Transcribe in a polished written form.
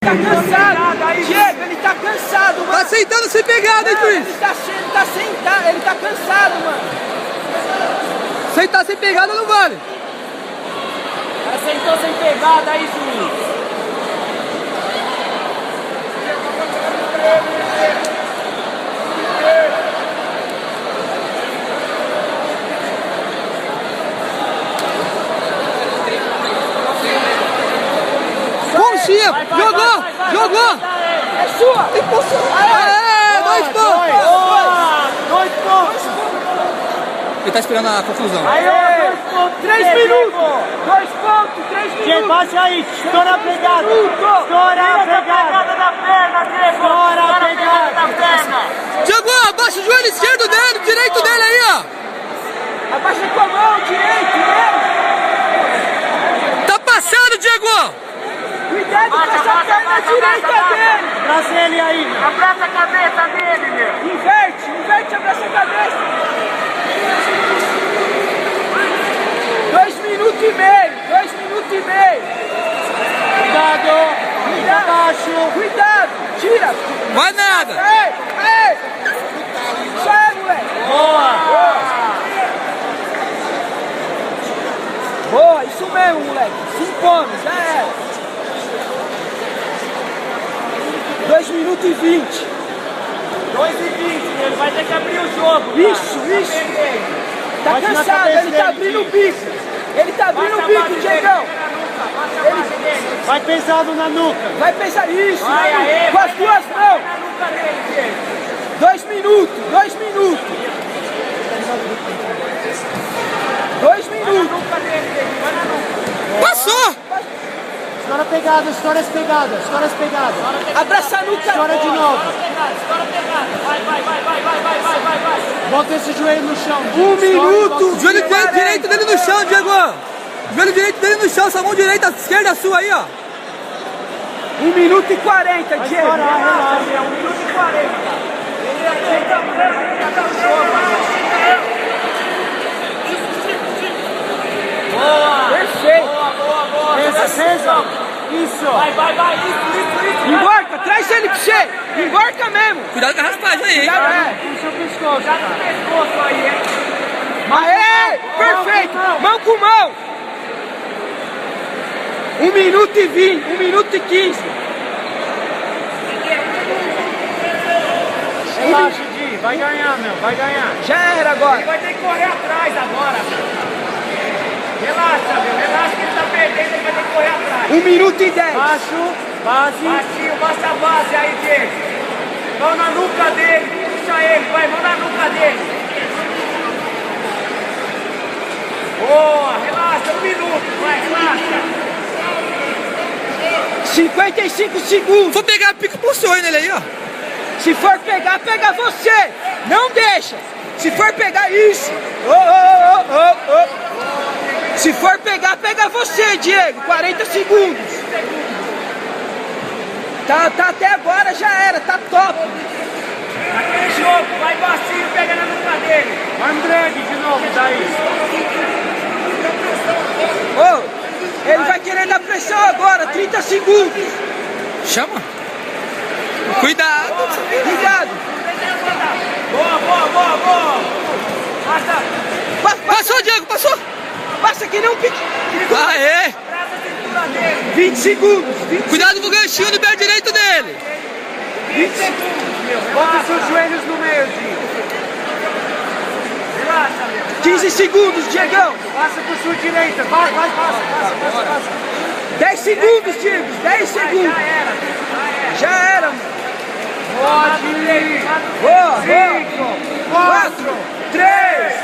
Tá cansado, Diego, ele tá cansado, mano. Tá sentando sem pegada, hein, juiz? Ele tá cansado, mano. Sentar sem pegada não vale. O cara sentou sem pegada aí, juiz. Conchinha, jogou, jogou. É sua. Aê, 2 pontos. 2 pontos. Ele tá esperando a conclusão. Aí, 2 pontos, 3 minutos. 2 pontos, 3 minutos. Diego, baixa aí, estoura a pegada. Estoura a pegada da perna, Diego. Estoura a pegada da perna. Diego, abaixa o joelho esquerdo dele, direito dele aí, ó. Abaixa com a mão, direito, Tá passando, Diego. Cuidado com essa perna direita dele. Abraça ele aí, meu. Abraça a cabeça dele, meu. Inverte, abraça a cabeça. 2 minutos e meio, 2 minutos e meio. Cuidado, abaixo. Cuidado, tira. Vai nada. Ei. Isso aí, moleque. Boa, isso mesmo, moleque. Se impõe, já era. 2 minutos e 20. 2 e 20, ele vai ter que abrir o jogo. Isso. Tá Bate na cansado, cabeça ele tá dele, abrindo o bico. Ele tá abrindo o bico, Diegão. Vai pesado na nuca. Vai pensar isso. Vai aí, com as duas mãos. 2 minutos, 2 minutos. 2 minutos. Passou. Estoura a pegada, estoura as pegadas. Abraça a nuca. Estoura de novo. Estoura a pegada. Vai. Bota esse joelho no chão. 1 minuto. O joelho direito dele no chão, Diego. O joelho direito dele no chão, essa mão direita, esquerda sua aí, ó. 1 minuto e 40, Diego. Relaxa. 1 minuto e 40. Perfeito. Pesa. Isso. Vai. Isso. Embarca, traz ele pra você. Embarca mesmo. Cuidado com a raspagem aí, hein. Puxa o pescoço. Pescoço aí, hein? Aê! Perfeito! Mão com mão! 1 minuto e 20, 1 minuto e 15. Relaxa, Di. Vai ganhar, meu. Vai ganhar. Já era agora. Vai ter que correr atrás agora, meu. Relaxa, meu. Relaxa que ele tá perdendo, ele vai ter que correr atrás. 1 minuto e 10. Baixo, base. Baixinho, baixa a base aí, Diego. Mão na nuca dele. Puxa ele, vai, mão na nuca dele. Boa, relaxa, 1 minuto, vai, relaxa. 55 segundos. Vou pegar pico pro sonho nele aí, ó. Se for pegar, pega você. Não deixa. Se for pegar isso. Se for pegar, pega você, Diego. 40 segundos. Tá até agora, já era, tá top. Aquele jogo, vai baixinho, pega na nuca dele. André de novo, daí. Ele vai querer dar pressão agora, 30 segundos. Chama. Cuidado. Boa. Passou, Diego, passou. Passa que não pique. Aê. 20 segundos. Cuidado com o ganchinho do pé direito dele. 20 segundos, meu. Bota seus joelhos no meio, Di. Relaxa, meu. 15 segundos, Diegão. Passa por sua direita. Vai, passa. 10 segundos, Diego. 10 segundos. Já era, mano. Pode ir. Boa. 5, 4, 3,